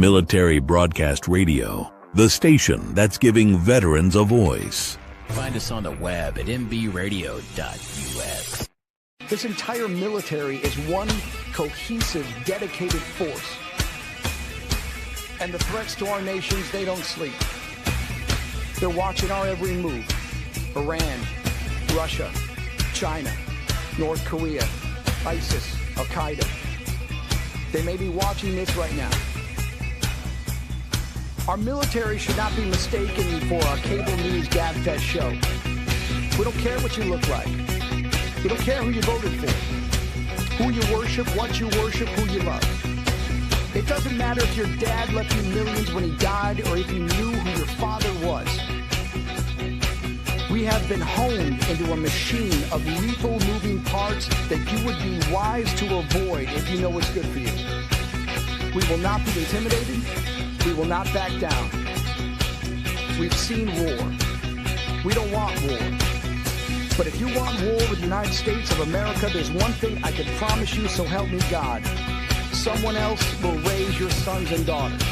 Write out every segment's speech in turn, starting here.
Military Broadcast Radio, the station that's giving veterans a voice. Find us on the web at mbradio.us. This entire military is one cohesive, dedicated force. And the threats to our nations, they don't sleep. They're watching our every move. Iran, Russia, China, North Korea, ISIS, Al-Qaeda. They may be watching this right now. Our military should not be mistaken for a cable news gabfest show. We don't care what you look like. We don't care who you voted for, who you worship, what you worship, who you love. It doesn't matter if your dad left you millions when he died or if you knew who your father was. We have been honed into a machine of lethal moving parts that you would be wise to avoid if you know what's good for you. We will not be intimidated. We will not back down. We've seen war. We don't want war. But if you want war with the United States of America, there's one thing I can promise you, so help me God. Someone else will raise your sons and daughters.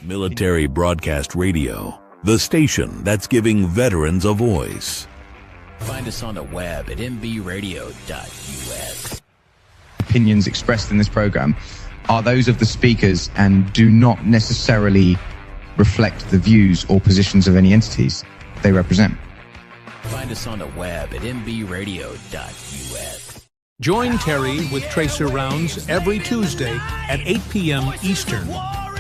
Military Broadcast Radio, the station that's giving veterans a voice. Find us on the web at mbradio.us. Opinions expressed in this program are those of the speakers and do not necessarily reflect the views or positions of any entities they represent. Find us on the web at mbradio.us. Join Terry with Tracer Rounds every Tuesday at 8 p.m. Eastern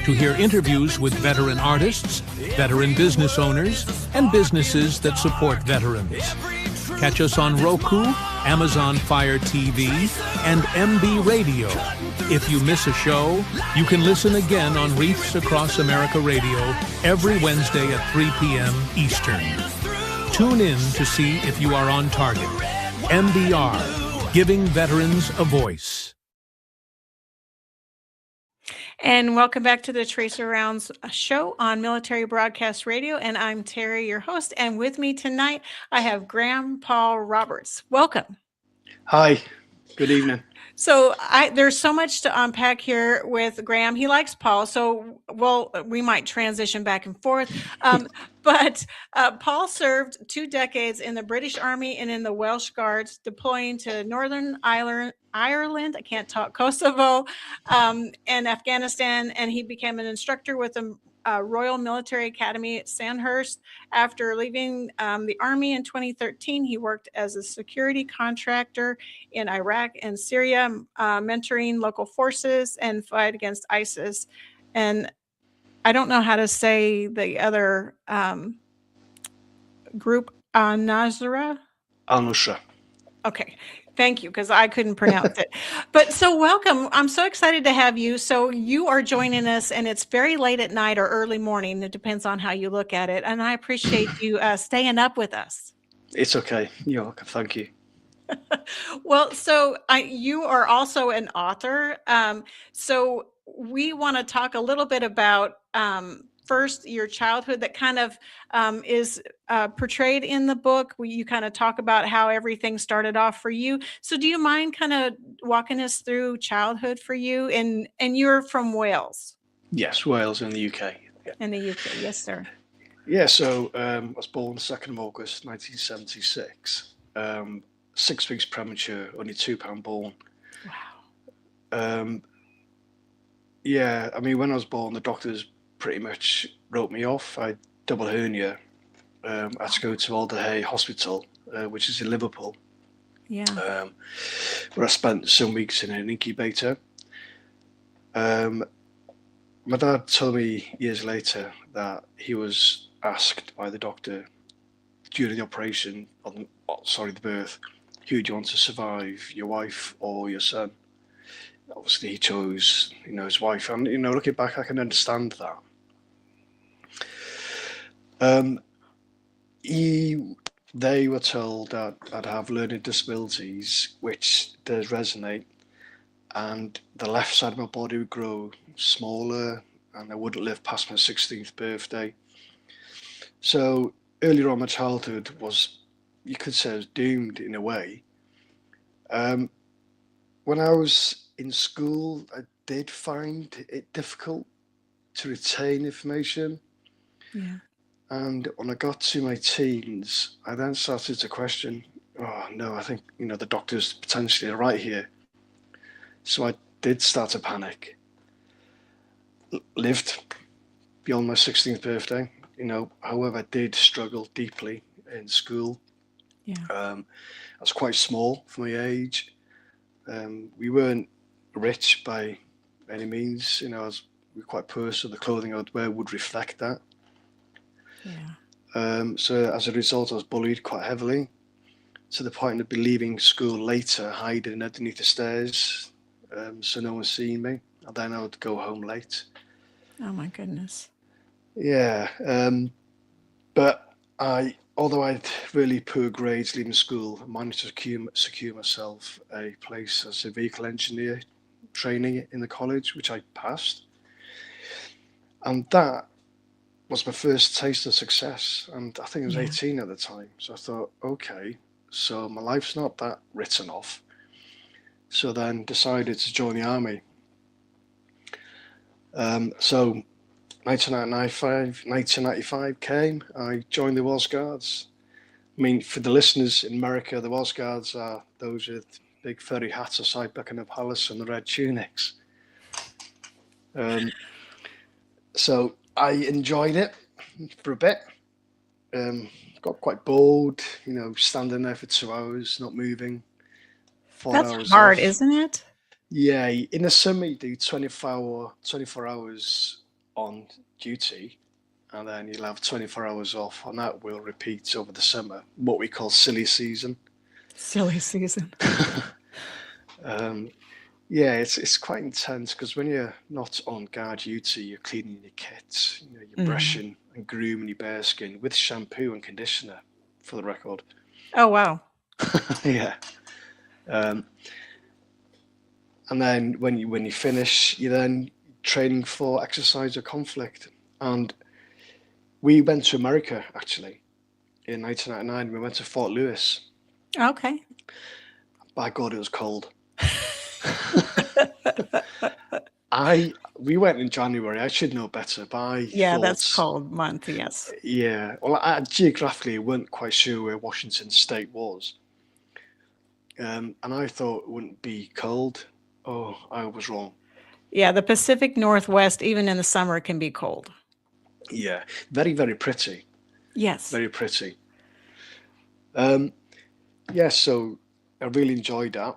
to hear interviews with veteran artists, veteran business owners, and businesses that support veterans. Catch us on Roku, Amazon Fire TV, and MB Radio. If you miss a show, you can listen again on Reefs Across America Radio every Wednesday at 3 p.m. Eastern. Tune in to see if you are on target. MBR, giving veterans a voice. And welcome back to the Tracer Rounds show on Military Broadcast Radio. And I'm Terry, your host. And with me tonight, I have Graham Paul Roberts. Welcome. Hi. Good evening. So there's so much to unpack here with Graham. He likes Paul, so we might transition back and forth. But Paul served 2 decades in the British Army and in the Welsh Guards, deploying to Northern Ireland, I can't talk, Kosovo, and Afghanistan, and he became an instructor with the Royal Military Academy at Sandhurst. After leaving the Army in 2013, he worked as a security contractor in Iraq and Syria, mentoring local forces and fight against ISIS. And I don't know how to say the other group, Al-Nusra? Al-Nusra. Okay. Thank you, because I couldn't pronounce it. But so welcome. I'm so excited to have you. So you are joining us, and it's very late at night or early morning. It depends on how you look at it. And I appreciate you staying up with us. It's okay. You're welcome. Thank you. Well, so you are also an author. So we want to talk a little bit about first your childhood that kind of is portrayed in the book. You kind of talk about how everything started off for you. So do you mind kind of walking us through childhood for you? And you're from Wales. Yes, Wales in the UK. Yeah. In the UK, yes, sir. Yeah, so I was born 2nd of August 1976. 6 weeks premature, only £2 born. Wow. Yeah, I mean, when I was born, the doctors pretty much wrote me off. I had double hernia. I had to go to Alderhay Hospital, which is in Liverpool. Yeah. Where I spent some weeks in an incubator. My dad told me years later that he was asked by the doctor during the operation, the birth, who do you want to survive, your wife or your son? Obviously, he chose, his wife. And, looking back, I can understand that. They were told that I'd have learning disabilities, which does resonate, and the left side of my body would grow smaller, and I wouldn't live past my 16th birthday. So earlier on, my childhood was, you could say, was doomed in a way. When I was in school, I did find it difficult to retain information. Yeah. And when I got to my teens, I then started to question, oh no, I think, the doctor's potentially right here. So I did start to panic. Lived beyond my 16th birthday, however, I did struggle deeply in school. Yeah. I was quite small for my age. We weren't rich by any means, we were quite poor, so the clothing I would wear would reflect that. Yeah. So as a result, I was bullied quite heavily, to the point of leaving school later, hiding underneath the stairs, so no one seeing me. And then I would go home late. Oh my goodness. Yeah, but although I had really poor grades leaving school, I managed to secure myself a place as a vehicle engineer training in the college, which I passed. And that was my first taste of success. And I think I was 18 at the time. So I thought, okay, so my life's not that written off. So then decided to join the army. So 1995 came, I joined the Welsh Guards. I mean, for the listeners in America, the Welsh Guards are those with big furry hats aside Buckingham Palace and the red tunics. So I enjoyed it for a bit. Got quite bored, standing there for 2 hours, not moving. 4 That's hours hard, off. isn't it? Yeah, in the summer you do 24 hours on duty, and then you'll have 24 hours off, and that will repeat over the summer, what we call silly season. Silly season. Yeah, it's quite intense, because when you're not on guard duty, you're cleaning your kit, you're brushing and grooming your bearskin with shampoo and conditioner, for the record. Oh, wow. Yeah. And then when you finish, you're then training for exercise or conflict. And we went to America, actually, in 1999. We went to Fort Lewis. Okay. By God, it was cold. We went in January. I should know better. That's cold month, yes. Yeah. Well, geographically, I wasn't quite sure where Washington State was. And I thought it wouldn't be cold. Oh, I was wrong. Yeah, the Pacific Northwest, even in the summer, can be cold. Yeah, very, very pretty. Yes. Very pretty. Yeah, so I really enjoyed that.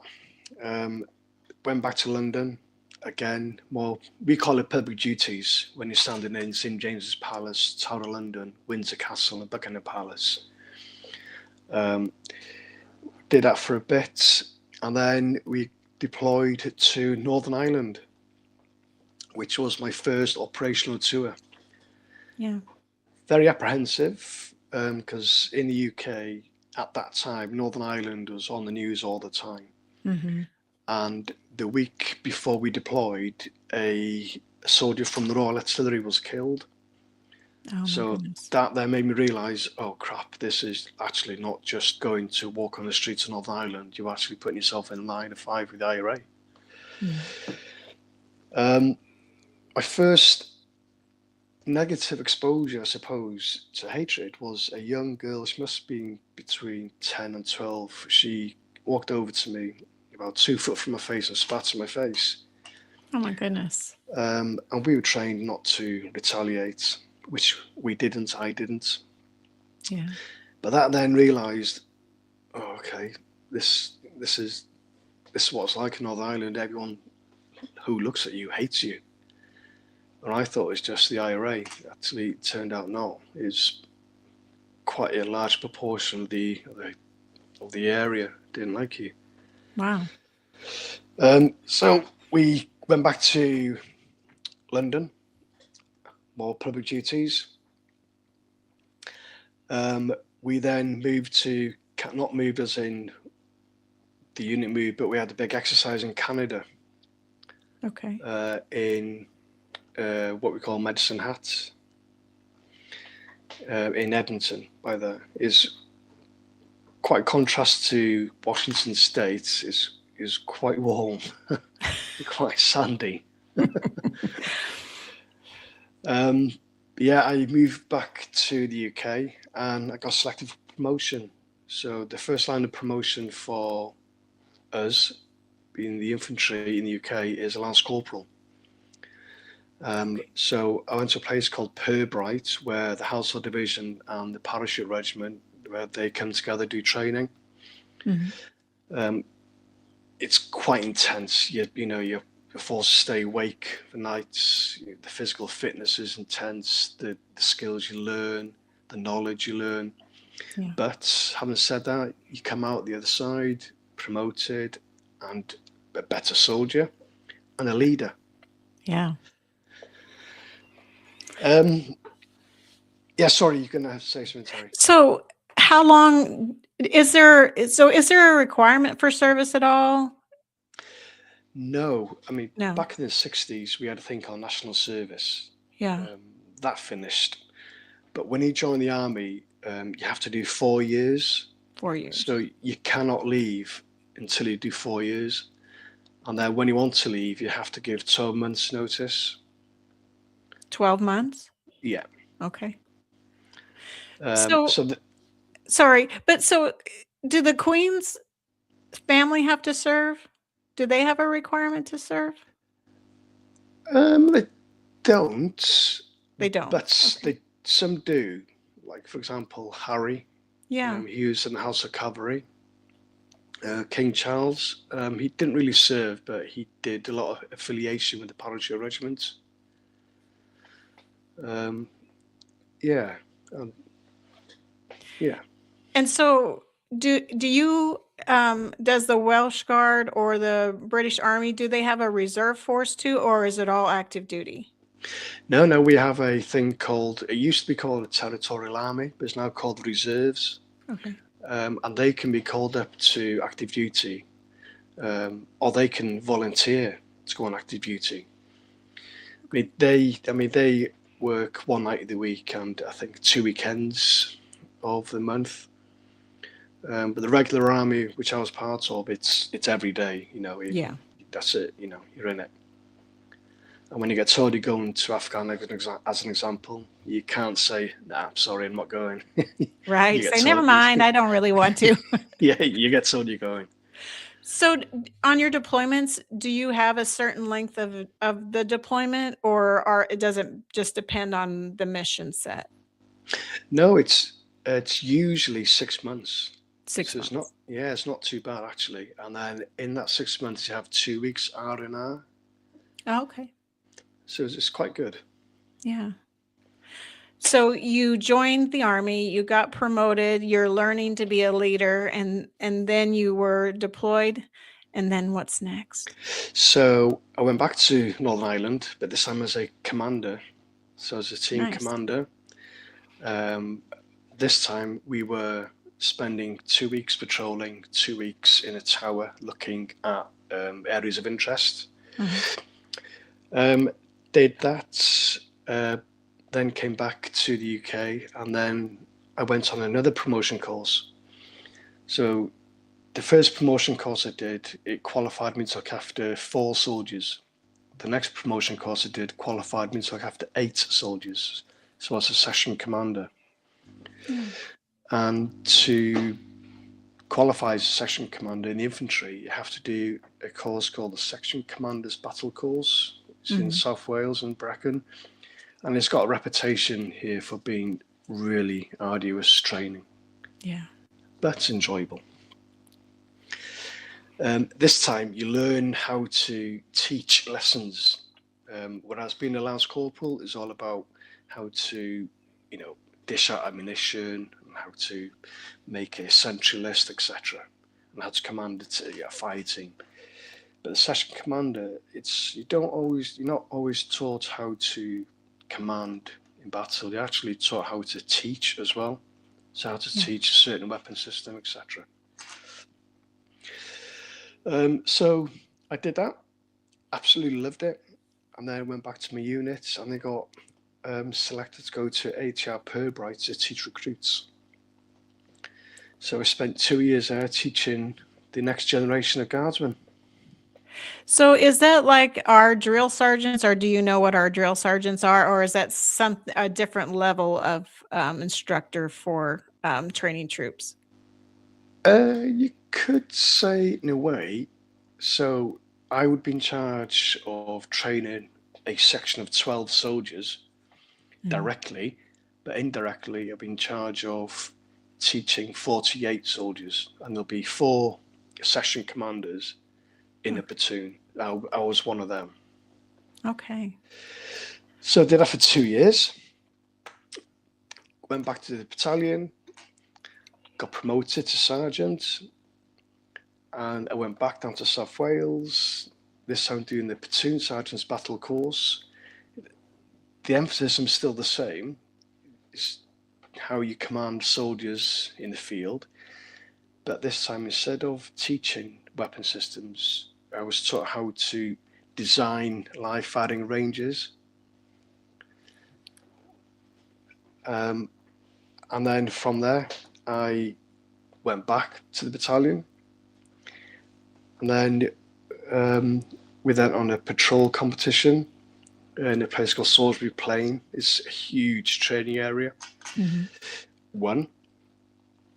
Went back to London again. Well, we call it public duties when you're standing in St James's Palace, Tower of London, Windsor Castle, and Buckingham Palace. Did that for a bit, and then we deployed to Northern Ireland, which was my first operational tour. Yeah. Very apprehensive, because in the UK at that time, Northern Ireland was on the news all the time. Mm-hmm. And the week before we deployed, a soldier from the Royal Artillery was killed. Oh, so goodness. That then made me realise, oh crap, this is actually not just going to walk on the streets of Northern Ireland. You're actually putting yourself in line of fire with the IRA. My first negative exposure, I suppose, to hatred was a young girl. She must have been between 10 and 12. She walked over to me about 2 foot from my face and spat in my face. Oh my goodness. And we were trained not to retaliate, which we didn't. I didn't. Yeah. But that then realised, oh, okay, this is what it's like in Northern Ireland. Everyone who looks at you hates you. And I thought it was just the IRA. Actually, it turned out no. It's quite a large proportion of the area didn't like you. Wow. So we went back to London, more public duties. We then moved to, not moved as in the unit moved, but we had a big exercise in Canada. Okay. In what we call Medicine Hat, in Edmonton. By there is quite contrast to Washington State, is quite warm, quite sandy. Yeah, I moved back to the UK and I got selected for promotion. So the first line of promotion for us, being the infantry in the UK, is a Lance Corporal. So I went to a place called Pirbright, where the Household Division and the Parachute Regiment, where they come together, do training. It's quite intense. You're forced to stay awake for nights. The physical fitness is intense. The skills you learn, the knowledge you learn. Yeah. But having said that, you come out the other side promoted and a better soldier and a leader. Yeah. Yeah, sorry, you're gonna have to say something, Terry. So how long is there a requirement for service at all? No, I mean, No. back in the 60s, we had a thing called national service. Yeah. That finished. But when you join the army, you have to do 4 years. 4 years. So you cannot leave until you do 4 years. And then when you want to leave, you have to give 12 months notice. 12 months? Yeah. Okay. So Sorry, but so do the Queen's family have to serve? Do they have a requirement to serve? they don't. They don't. But Okay. some do. Like, for example, Harry. Yeah. He was in the House of Cavalry. King Charles, he didn't really serve, but he did a lot of affiliation with the Parachute Regiment. Yeah. Yeah. And so do you does the Welsh Guard or the British Army, do they have a reserve force too, or is it all active duty? No, we have a thing called, it used to be called a territorial army, but it's now called reserves. Okay. And they can be called up to active duty, or they can volunteer to go on active duty. They work one night of the week and I think 2 weekends of the month. But the regular army, which I was part of, it's every day. Yeah. That's it. You're in it. And when you get told you're going to Afghan, as an example, you can't say, "Nah, I'm sorry, I'm not going." Right. You Say, get never told- mind, I don't really want to. Yeah, you get told you're going. So on your deployments, do you have a certain length of the deployment, or does it just depend on the mission set? No, it's usually 6 months. 6 So months. it's not too bad actually. And then in that 6 months, you have 2 weeks R&R. Oh, okay. So it's quite good. Yeah. So you joined the army, you got promoted, you're learning to be a leader, and then you were deployed. And then what's next? So I went back to Northern Ireland, but this time as a commander. So as a team Nice. commander. This time we were spending 2 weeks patrolling, 2 weeks in a tower looking at areas of interest. Did that, then came back to the UK, and then I went on another promotion course. So the first promotion course I did, it qualified me to look after 4 soldiers. The next promotion course I did qualified me to look after 8 soldiers. So I was a section commander. And to qualify as a section commander in the infantry, you have to do a course called the Section Commander's Battle Course. It's in South Wales and Brecon. And it's got a reputation here for being really arduous training. Yeah. But enjoyable. This time you learn how to teach lessons. Whereas being a Lance Corporal is all about how to, dish out ammunition, and how to make a sentry list, etc., and how to command a fire team. But the section commander, you're not always taught how to command in battle. You're actually taught how to teach as well. So how to teach a certain weapon system, etc. So I did that, absolutely loved it, and then I went back to my unit, and I got selected to go to ATR Pirbright to teach recruits. So I spent 2 years there teaching the next generation of guardsmen. So is that like our drill sergeants, or do you know what our drill sergeants are, or is that a different level of instructor for training troops? You could say in a way. So I would be in charge of training a section of 12 soldiers directly, but indirectly I've been in charge of teaching 48 soldiers, and there'll be 4 section commanders in a platoon. I was one of them. Okay. So I did that for 2 years. Went back to the battalion, got promoted to sergeant, and I went back down to South Wales, this time doing the platoon sergeant's battle course. The emphasis is still the same. It's how you command soldiers in the field. But this time, instead of teaching weapon systems, I was taught how to design live firing ranges. And then from there, I went back to the battalion. And then we went on a patrol competition in a place called Salisbury Plain. It's a huge training area. Won.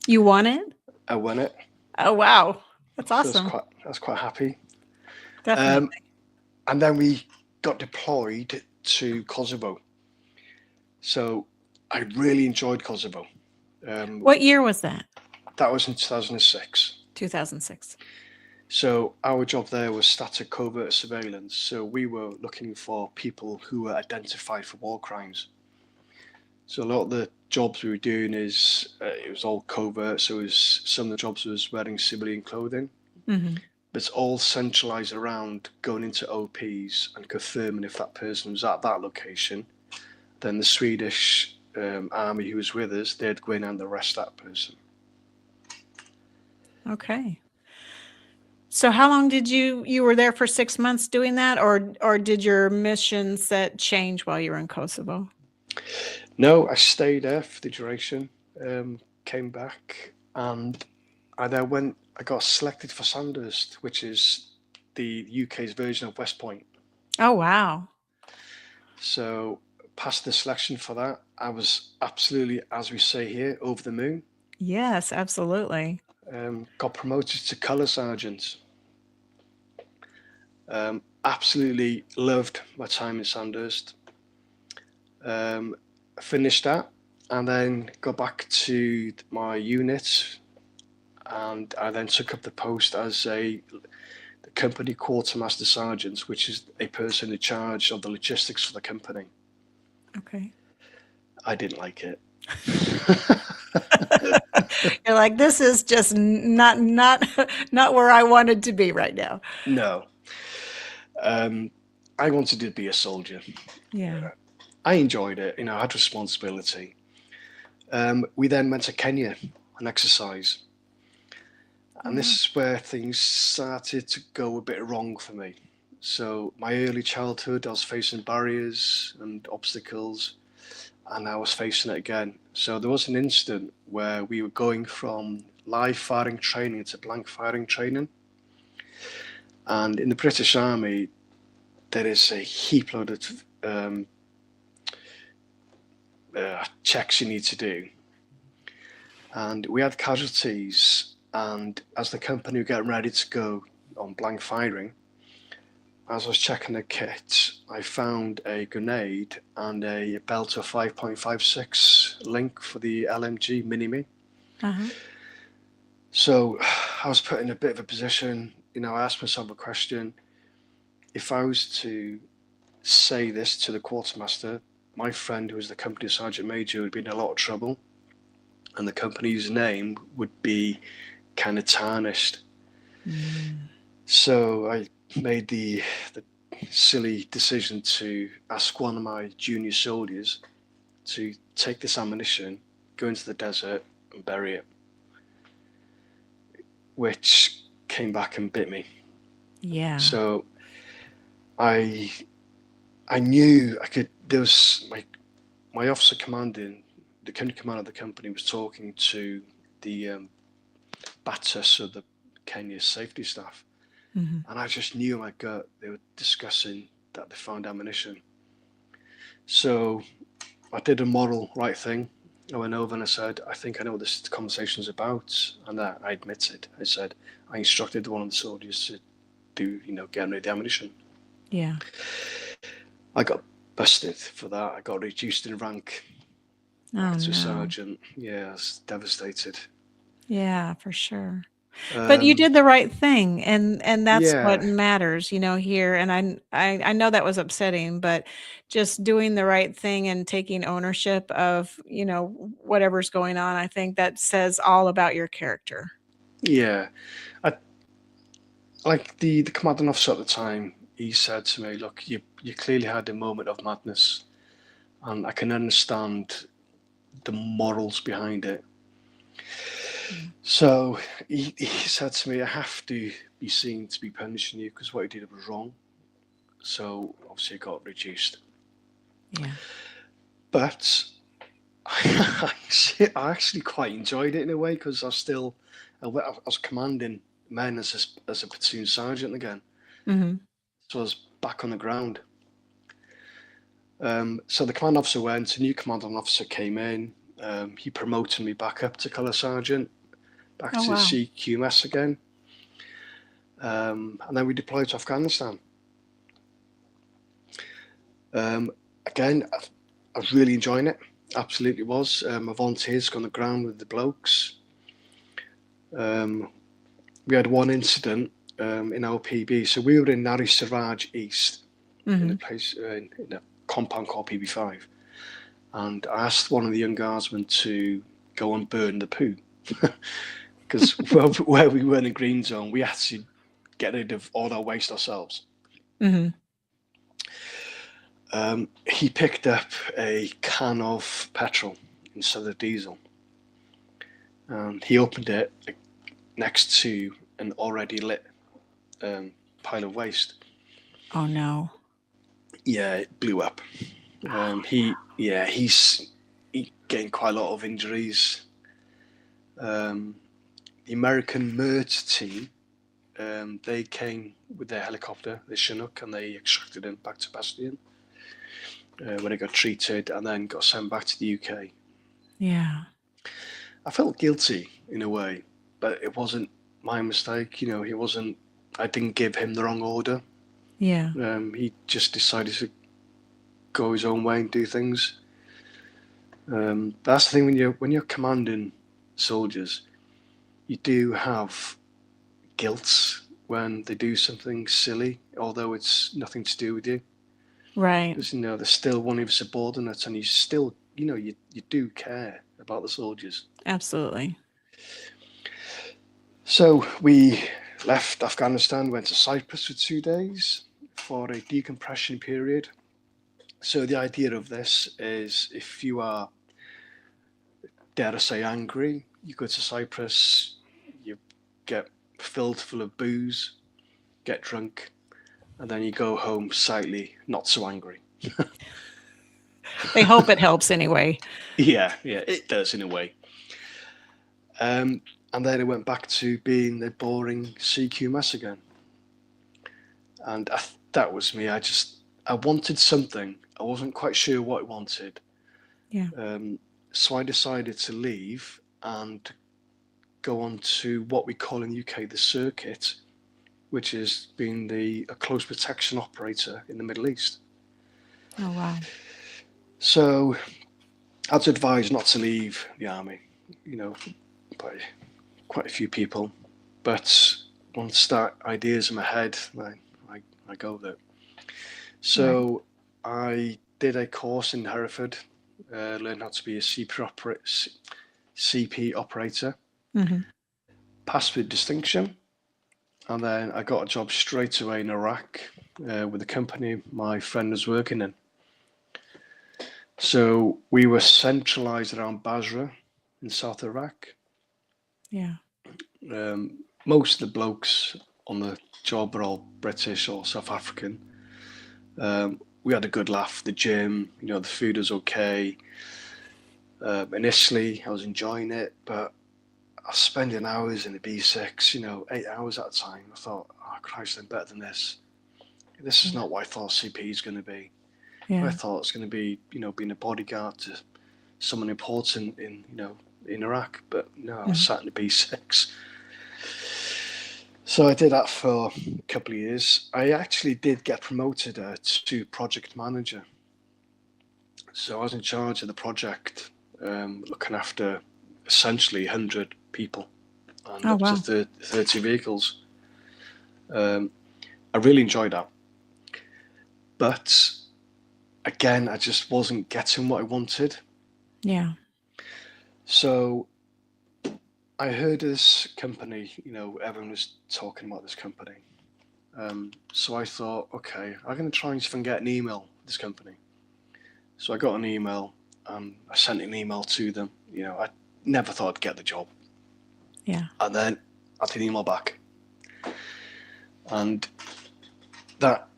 You won it? I won it. Oh, wow. That's awesome. I was quite happy. Definitely. And then we got deployed to Kosovo. So I really enjoyed Kosovo. What year was that? That was in 2006. 2006. So our job there was static covert surveillance. So we were looking for people who were identified for war crimes. So a lot of the jobs we were doing it was all covert. So some of the jobs was wearing civilian clothing. But it's all centralized around going into OPs and confirming if that person was at that location. Then the Swedish army who was with us, they'd go in and arrest that person. Okay. So how long did you were there for 6 months doing that, or did your mission set change while you were in Kosovo? No, I stayed there for the duration, came back, and I got selected for Sandhurst, which is the UK's version of West Point. Oh, wow. So passed the selection for that. I was absolutely, as we say here, over the moon. Yes, absolutely. Got promoted to colour sergeant. Absolutely loved my time in Sandhurst. Finished that and then got back to my unit, and I then took up the post as the company quartermaster sergeant, which is a person in charge of the logistics for the company. Okay. I didn't like it. You're like, this is just not where I wanted to be right now. No. I wanted to be a soldier. Yeah. I enjoyed it. I had responsibility. We then went to Kenya and exercise. And this is where things started to go a bit wrong for me. So my early childhood, I was facing barriers and obstacles, and I was facing it again. So there was an incident where we were going from live firing training to blank firing training. And in the British Army, there is a heap load of checks you need to do. And we had casualties, and as the company were getting ready to go on blank firing, as I was checking the kit, I found a grenade and a belt of 5.56 link for the LMG Mini-Me. So I was put in a bit of a position. I asked myself a question. If I was to say this to the quartermaster, my friend, who was the company sergeant major, would be in a lot of trouble, and the company's name would be kind of tarnished. So I made the silly decision to ask one of my junior soldiers to take this ammunition, go into the desert and bury it, which came back and bit me. Yeah. So I knew I could. There was my officer commanding, the company commander of the company was talking to the BATA, so the Kenya safety staff. And I just knew in my gut they were discussing that they found ammunition. So I did a moral right thing. I went over and I said, I think I know what this conversation's about. And I admitted, I said, I instructed one of the soldiers to do, getting rid of the ammunition. Yeah. I got busted for that. I got reduced in rank back to sergeant. Yeah, I was devastated. Yeah, for sure. But you did the right thing, and that's what matters, here. And I know that was upsetting, but just doing the right thing and taking ownership of, whatever's going on, I think that says all about your character. Yeah. Like the commanding officer at the time, he said to me, look, you clearly had a moment of madness, and I can understand the morals behind it. So he said to me, I have to be seen to be punishing you because what you did was wrong. So obviously it got reduced. Yeah. But I actually quite enjoyed it in a way because I was commanding men as a platoon sergeant again. So I was back on the ground. So the command officer went, a new commanding officer came in. He promoted me back up to colour sergeant, back to CQMS again. And then we deployed to Afghanistan. Again, I was really enjoying it. Absolutely was. My volunteers on the ground with the blokes. We had one incident in our PB. So we were in Nari Siraj East, in a place in a compound called PB5. And I asked one of the young guardsmen to go and burn the poo. Because where we were in the green zone, we had to get rid of all our waste ourselves. He picked up a can of petrol instead of diesel. And he opened it next to an already lit pile of waste. Oh, no. Yeah, it blew up. He gained quite a lot of injuries. The American MERT team, they came with their helicopter, the Chinook, and they extracted him back to Bastion, where he got treated and then got sent back to the UK. Yeah. I felt guilty in a way, but it wasn't my mistake. I didn't give him the wrong order. Yeah. He just decided to go his own way and do things. That's the thing when you're commanding soldiers, you do have guilt when they do something silly, although it's nothing to do with you. Right. Because they're still one of your subordinates, and you still, you do care about the soldiers. Absolutely. So we left Afghanistan, went to Cyprus for 2 days for a decompression period. So the idea of this is if you are, dare I say, angry, you go to Cyprus, you get filled full of booze, get drunk, and then you go home slightly not so angry. They hope it helps anyway. Yeah, it does in a way. And then it went back to being the boring CQMS again. And that was me. I wanted something. I wasn't quite sure what I wanted. Yeah. So I decided to leave and go on to what we call in the UK the circuit, which is being a close protection operator in the Middle East. Oh, wow. So I was advised not to leave the army, by quite a few people. But once that idea's in my head, I go there. So I did a course in Hereford, learned how to be a CP operator, passed with distinction, and then I got a job straight away in Iraq with the company my friend was working in. So we were centralized around Basra in South Iraq. Yeah. Most of the blokes on the job were all British or South African. We had a good laugh. The gym, the food was okay. Initially, I was enjoying it, but was spending hours in the B6, 8 hours at a time. I thought, oh Christ, I'm better than this. This is not what I thought CP is going to be. Yeah. I thought it's going to be, being a bodyguard to someone important in Iraq. But no, I was sat in the B6. So I did that for a couple of years. I actually did get promoted to project manager. So I was in charge of the project, looking after essentially 100 people and up to 30 vehicles. I really enjoyed that. But again, I just wasn't getting what I wanted. Yeah. So I heard this company, everyone was talking about this company. So I thought, okay, I'm going to try and see if I can get an email with this company. So I got an email and I sent an email to them. I never thought I'd get the job. Yeah. And then I did an email back. And that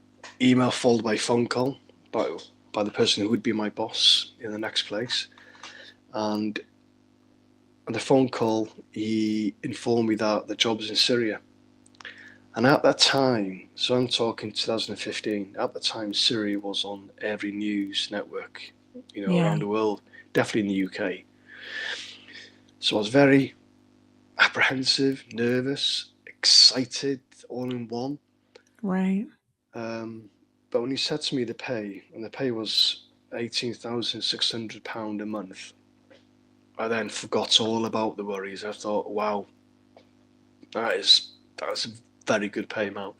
email followed by a phone call by the person who would be my boss in the next place. And on the phone call, he informed me that the job was in Syria. And at that time, so I'm talking 2015, at the time Syria was on every news network, around the world, definitely in the UK. So I was very apprehensive, nervous, excited, all in one. Right. But when he said to me the pay, and the pay was £18,600 a month, I then forgot all about the worries. I thought, wow, that's a very good pay amount.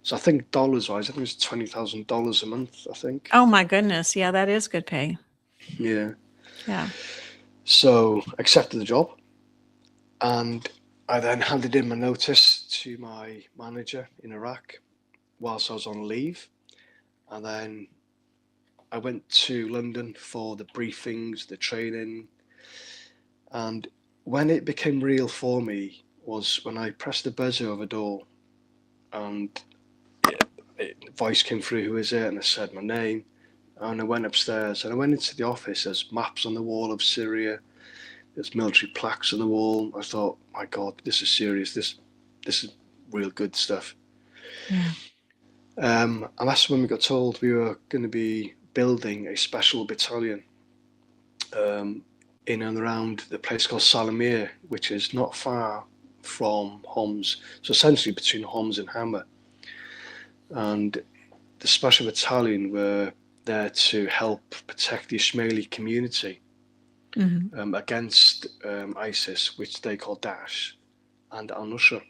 So I think dollars-wise, I think it's $20,000 a month, I think. Oh my goodness. Yeah, that is good pay. Yeah. Yeah. So I accepted the job, and I then handed in my notice to my manager in Iraq whilst I was on leave. And then I went to London for the briefings, the training. And when it became real for me was when I pressed the buzzer of a door and a voice came through, who is it? And I said my name. And I went upstairs and I went into the office. There's maps on the wall of Syria. There's military plaques on the wall. I thought, my God, this is serious. This is real good stuff. Yeah. And that's when we got told we were going to be building a special battalion in and around the place called Salamir, which is not far from Homs. So essentially between Homs and Hama. And the special battalion were there to help protect the Ismaili community against ISIS, which they call Daesh, and al-Nusra.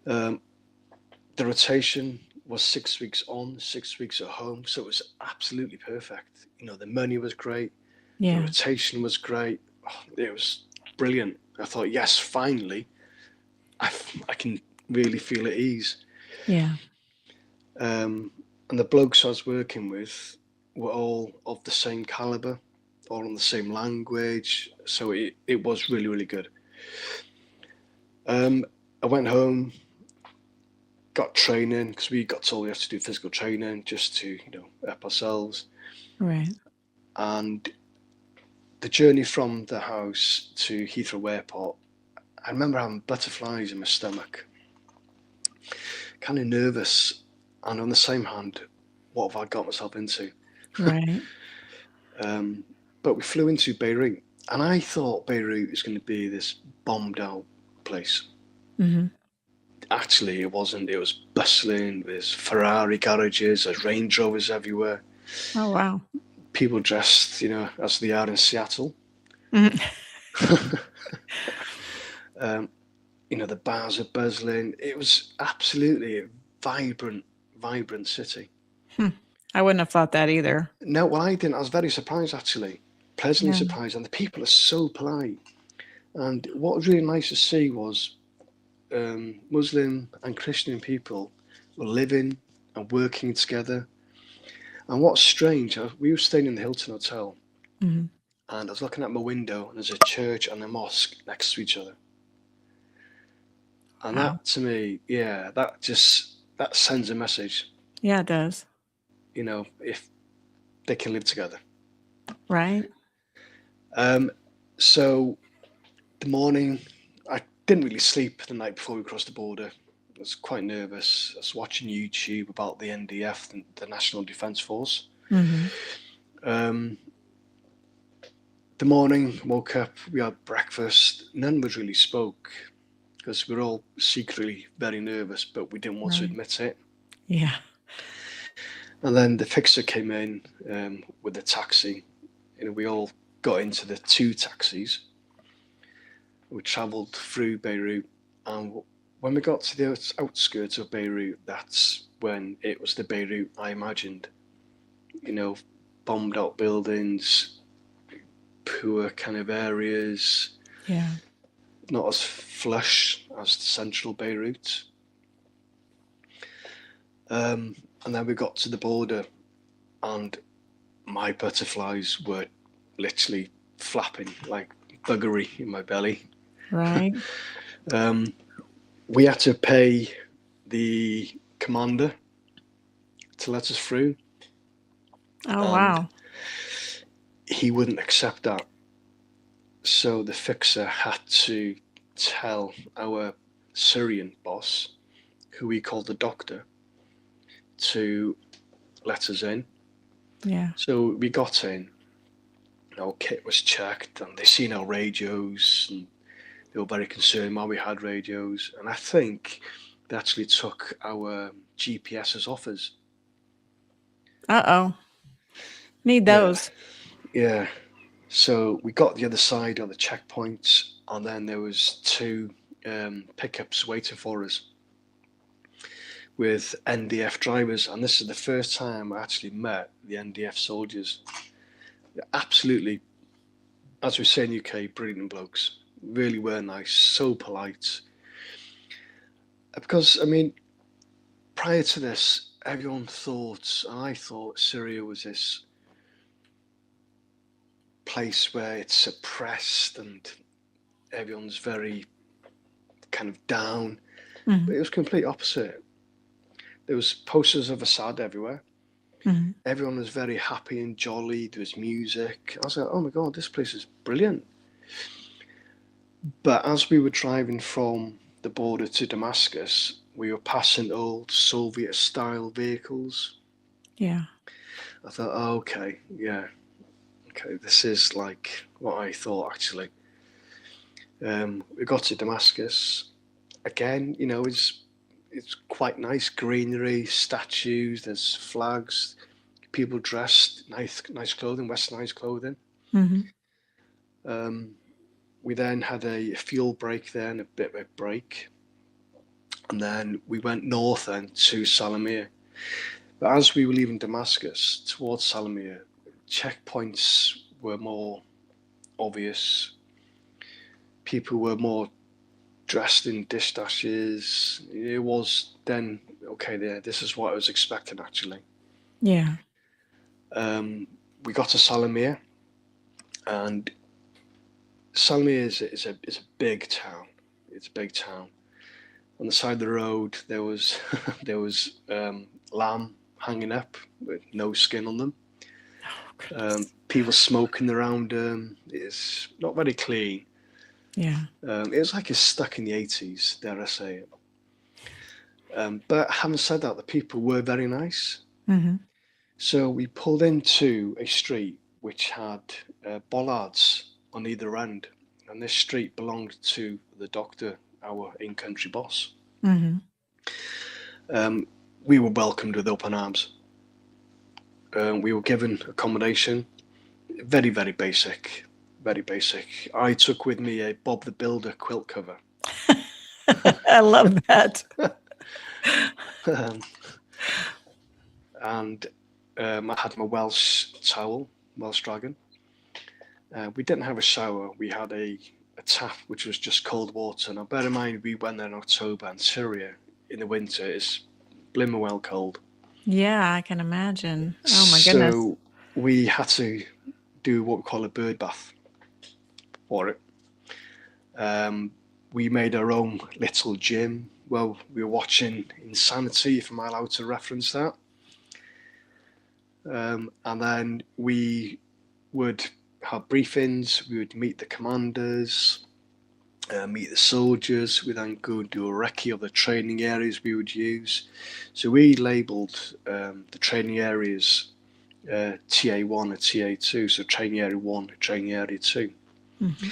The rotation was 6 weeks on, 6 weeks at home, so it was absolutely perfect. The money was great, the rotation was great, it was brilliant. I thought, yes, finally, I can really feel at ease. Yeah. And the blokes I was working with were all of the same caliber, all on the same language, so it was really, really good. I went home, got training, because we got told we have to do physical training just to, up ourselves. Right. And the journey from the house to Heathrow Airport, I remember having butterflies in my stomach, kind of nervous, and on the same hand, what have I got myself into? Right. But we flew into Beirut, and I thought Beirut was going to be this bombed out place. Mm-hmm. Actually, it wasn't. It was bustling. There's Ferrari garages, there's Range Rovers everywhere. Oh, wow. People dressed, as they are in Seattle. Mm-hmm. The bars are buzzing. It was absolutely a vibrant city. I wouldn't have thought that either. No, well, I didn't. I was very surprised, actually. Pleasantly surprised. And the people are so polite. And what was really nice to see was Muslim and Christian people were living and working together. And what's strange, we were staying in the Hilton Hotel, and I was looking at my window, and there's a church and a mosque next to each other. And that, to me, that sends a message. Yeah, it does. If they can live together. Right. So The morning, I didn't really sleep the night before we crossed the border. I was quite nervous. I was watching YouTube about the NDF, the National Defence Force. The morning, woke up, we had breakfast. None of us really spoke because we were all secretly very nervous, but we didn't want to admit it. Yeah. And then the fixer came in with the taxi. We all got into the 2 taxis. We travelled through Beirut, and when we got to the outskirts of Beirut, that's when it was the Beirut I imagined. Bombed out buildings, poor kind of areas. Yeah. Not as flush as the central Beirut. And then we got to the border, and my butterflies were literally flapping like buggery in my belly. Right. We had to pay the commander to let us through. Oh, wow. He wouldn't accept that. So the fixer had to tell our Syrian boss, who we called the doctor, to let us in. Yeah. So we got in. Our kit was checked, and they seen our radios, and they were very concerned why we had radios. And I think they actually took our GPSs off us. Uh-oh. Need those. Yeah. So we got the other side of the checkpoints, and then there was 2 pickups waiting for us with NDF drivers. And this is the first time I actually met the NDF soldiers. They're absolutely, as we say in UK, brilliant blokes. Really were nice, so polite. Because, prior to this, everyone thought, and I thought, Syria was this place where it's suppressed and everyone's very kind of down. But it was complete opposite. There was posters of Assad everywhere. Everyone was very happy and jolly. There was music. I was like, oh my God, this place is brilliant. But as we were driving from the border to Damascus, we were passing old Soviet-style vehicles. Yeah. I thought, oh, okay, yeah. Okay, this is like what I thought, actually. We got to Damascus. Again, it's quite nice. Greenery, statues, there's flags, people dressed, nice clothing, westernized clothing. We then had a fuel break there and a bit of a break. And then we went north then to Salamia. But as we were leaving Damascus towards Salamia, checkpoints were more obvious. People were more dressed in dish dashes. It was then, okay, this is what I was expecting, actually. Yeah. We got to Salamia, and Salamia is a big town. It's a big town. On the side of the road, there was lamb hanging up with no skin on them. People smoking around them. It's not very clean. Yeah. It was like it's stuck in the 80s, dare I say it. But having said that, the people were very nice. So we pulled into a street which had bollards on either end, and this street belonged to the doctor, our in-country boss. We were welcomed with open arms. We were given accommodation, very, very basic, very basic. I took with me a Bob the Builder quilt cover. I love that. And I had my Welsh towel, Welsh dragon. We didn't have a shower. We had a tap, which was just cold water. Now, bear in mind, we went there in October, and Syria in the winter is blimmin' well cold. Yeah, I can imagine. Oh my goodness. So we had to do what we call a bird bath for it. We made our own little gym. Well, we were watching Insanity, if I'm allowed to reference that. And then we would have briefings. We would meet the commanders. meet the soldiers. We then go and do a recce of the training areas we would use. So we labelled the training areas TA1 and TA2, so training area 1, training area 2. Mm-hmm.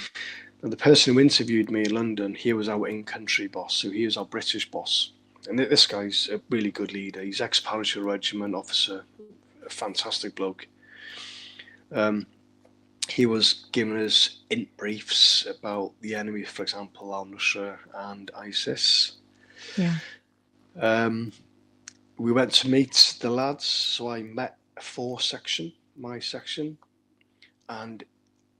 And the person who interviewed me in London, he was our in-country boss, so he was our British boss. And this guy's a really good leader. He's ex-parachute regiment officer, a fantastic bloke. He was giving us int briefs about the enemy, for example, al-Nusra and ISIS. Yeah. We went to meet the lads, so I met a 4 section, my section, and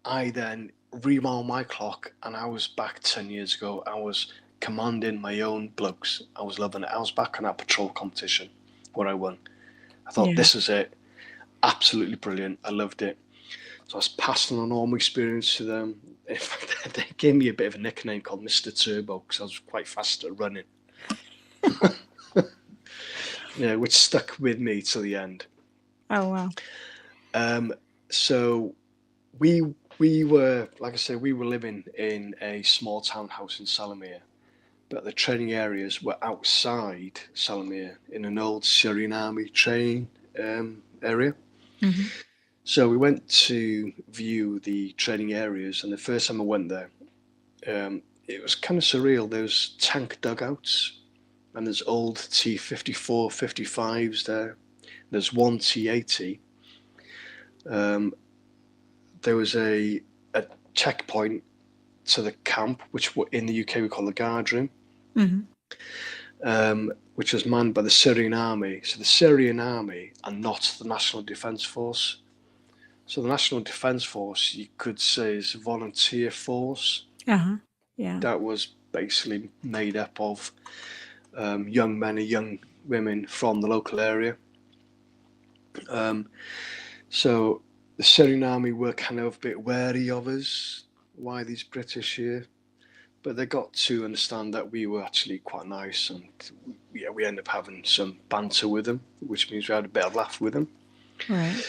I then rewound my clock, and I was back 10 years ago. I was commanding my own blokes. I was loving it. I was back on that patrol competition where I won. I thought, this is it. Absolutely brilliant. I loved it. So I was passing on all my experience to them. In fact, they gave me a bit of a nickname called Mr. Turbo because I was quite fast at running. Yeah, which stuck with me till the end. Oh, wow. So we were, like I say, we were living in a small townhouse in Salamir, but the training areas were outside Salamir in an old Syrian army training area. Mm-hmm. So we went to view the training areas, and the first time I went there, it was kind of surreal. There's tank dugouts, and there's old T-54, 55s there. There's one T-80. There was a checkpoint to the camp, which in the UK we call the guard room, which was manned by the Syrian army. So the Syrian army are not the National Defence Force. So the National Defence Force, you could say, is a volunteer force. Yeah. That was basically made up of young men and young women from the local area. So the Syrian army were kind of a bit wary of us. Why these British here? But they got to understand that we were actually quite nice, and we ended up having some banter with them, which means we had a bit of laugh with them. Right.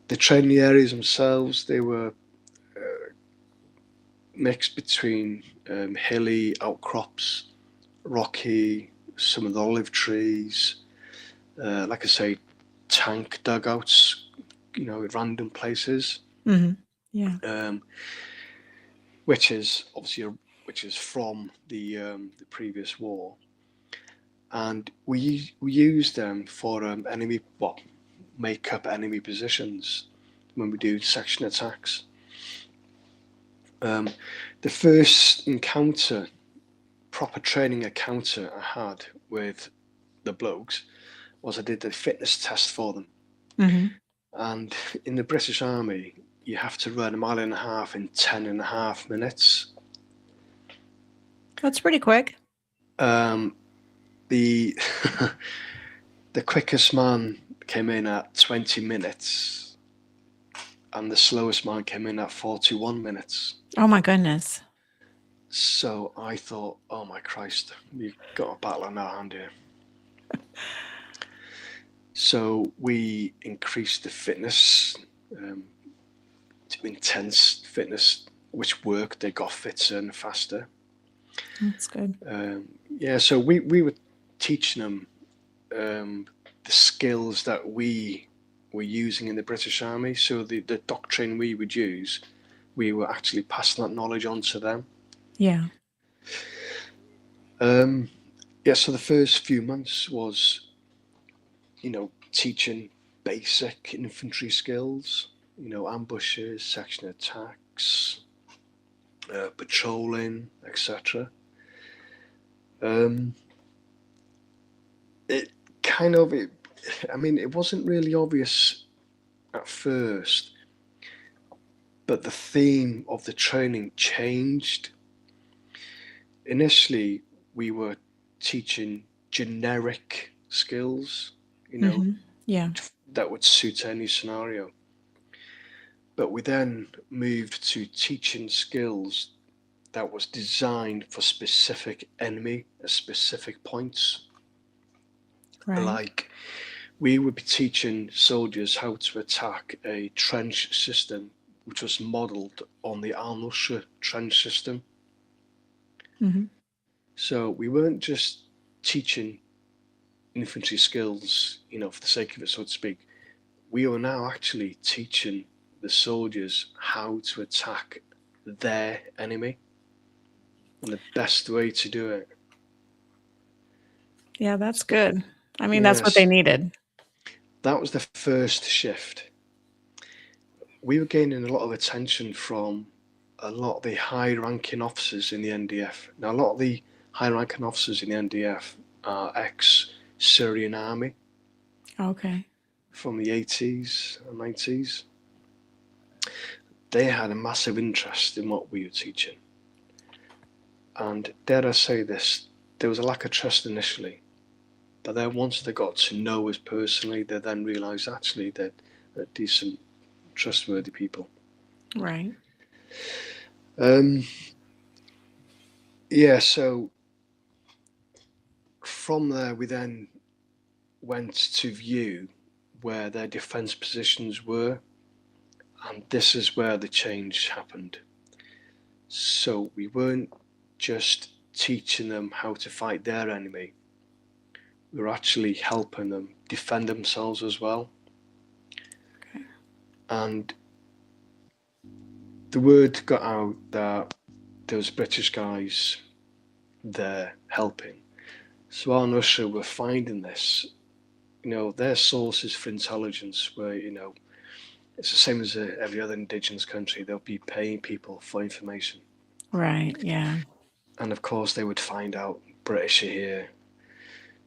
The training areas themselves, they were mixed between hilly outcrops, rocky, some of the olive trees, like I say, tank dugouts, at random places. Mm-hmm. Yeah. Which is obviously from the previous war, and we used them for make up enemy positions when we do section attacks. The first proper training encounter I had with the blokes was I did the fitness test for them. Mm-hmm. And in the British Army, you have to run 1.5 miles in 10.5 minutes. That's pretty quick. The quickest man came in at 20 minutes, and the slowest man came in at 41 minutes. Oh my goodness. So I thought, oh my Christ, we've got a battle on our hand here. So we increased the fitness to intense fitness, which worked. They got fitter and faster. That's good. So we were teaching them the skills that we were using in the British Army. So the doctrine we would use, we were actually passing that knowledge on to them. Yeah. So the first few months was, teaching basic infantry skills, ambushes, section attacks, patrolling, etc. It wasn't really obvious at first, but the theme of the training changed. Initially, we were teaching generic skills, that would suit any scenario. But we then moved to teaching skills that was designed for specific enemy at specific points. Right. Like, we would be teaching soldiers how to attack a trench system, which was modelled on the al-Nusra trench system. Mm-hmm. So we weren't just teaching infantry skills, for the sake of it, so to speak. We are now actually teaching the soldiers how to attack their enemy and the best way to do it. Yeah, that's good. I mean, that's what Yes, they needed. that was the first shift. We were gaining a lot of attention from a lot of the high-ranking officers in the NDF. Now, a lot of the high-ranking officers in the NDF are ex-Syrian army Okay. from the 80s and 90s. They had a massive interest in what we were teaching. And dare I say this, there was a lack of trust initially. But then once they got to know us personally, they then realised actually they're decent, trustworthy people. Right. Yeah, so from there we then went to view where their defence positions were, and this is where the change happened. So we weren't just teaching them how to fight their enemy, we were actually helping them defend themselves as well. Okay. And the word got out that there was British guys there helping. So our Russia were finding this, their sources for intelligence were, it's the same as every other indigenous country. They'll be paying people for information. Right, yeah. And of course they would find out British are here.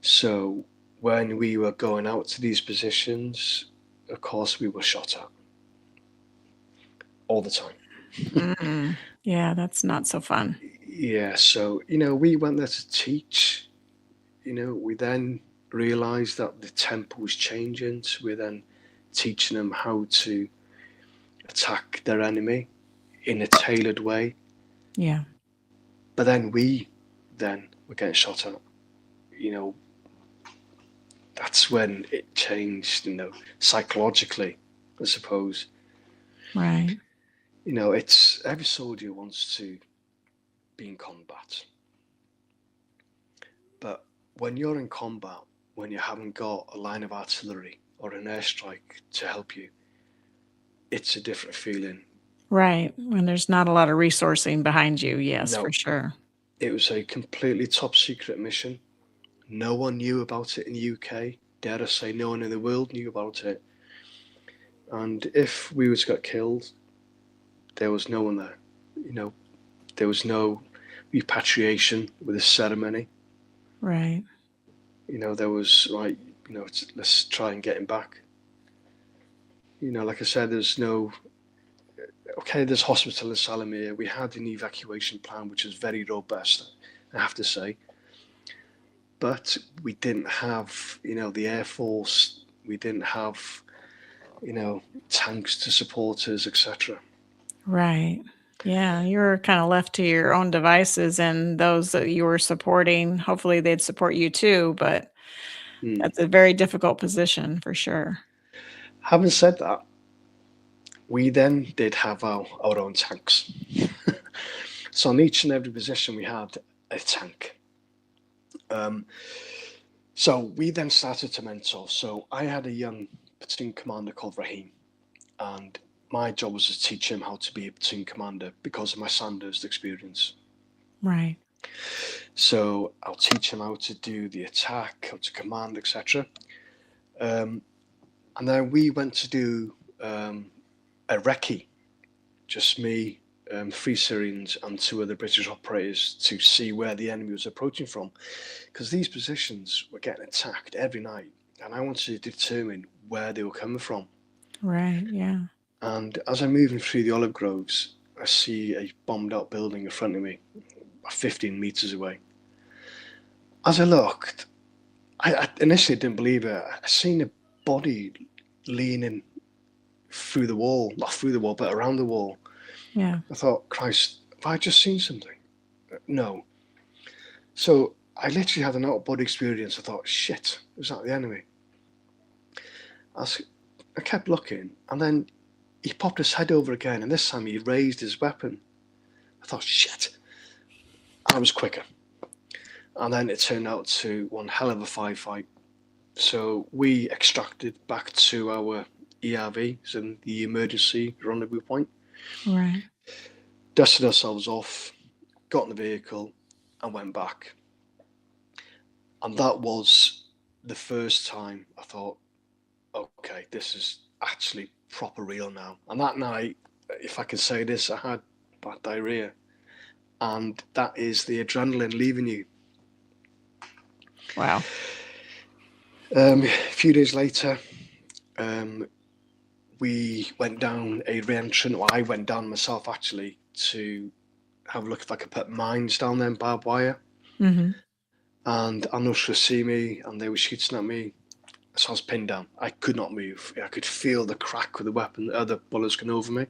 So when we were going out to these positions, of course we were shot at. All the time. Mm-hmm. Yeah, that's not so fun. Yeah, so, we went there to teach. We then realised that the tempo was changing, so we're then teaching them how to attack their enemy in a tailored way. Yeah. But then we were getting shot at. That's when it changed, psychologically, I suppose. Right. It's every soldier wants to be in combat. But when you're in combat, when you haven't got a line of artillery or an airstrike to help you, it's a different feeling. Right. When there's not a lot of resourcing behind you, yes, No. for sure. It was a completely top secret mission. No one knew about it in the UK. Dare I say, no one in the world knew about it. And if we were to get killed, there was no one there. There was no repatriation with a ceremony. Right. There was like, let's try and get him back. Like I said, there's hospital in Salamir. We had an evacuation plan, which was very robust, I have to say. But we didn't have, the Air Force. We didn't have, tanks to support us, etc. Right. Yeah, you were kind of left to your own devices, and those that you were supporting, hopefully they'd support you too, but that's a very difficult position for sure. Having said that, we then did have our own tanks. So on each and every position we had a tank. So we then started to mentor. So I had a young platoon commander called Raheem, and my job was to teach him how to be a platoon commander because of my Sandhurst experience. Right. So I'll teach him how to do the attack, how to command, etc. And then we went to do a recce, just me, 3 Syrians and 2 other British operators, to see where the enemy was approaching from, because these positions were getting attacked every night, and I wanted to determine where they were coming from. Right, yeah. And as I'm moving through the olive groves, I see a bombed out building in front of me, 15 meters away. As I looked, I initially didn't believe it. I seen a body leaning through the wall, not through the wall, but around the wall. Yeah. I thought, Christ, have I just seen something? No. So I literally had an out-of-body experience. I thought, shit, was that the enemy? I kept looking, and then he popped his head over again, and this time he raised his weapon. I thought, shit. I was quicker. And then it turned out to one hell of a firefight. So we extracted back to our ERVs and the emergency rendezvous point. Right. Dusted ourselves off, got in the vehicle, and went back. And that was the first time I thought, okay, this is actually proper real now. And that night, if I can say this, I had bad diarrhea. And that is the adrenaline leaving you. Wow. A few days later, we went down a re-entrant, or I went down myself actually, to have a look if I could put mines down there in barbed wire. Mm-hmm. And Anusha see me, and they were shooting at me. So I was pinned down. I could not move. I could feel the crack with the weapon, the other bullets going over me.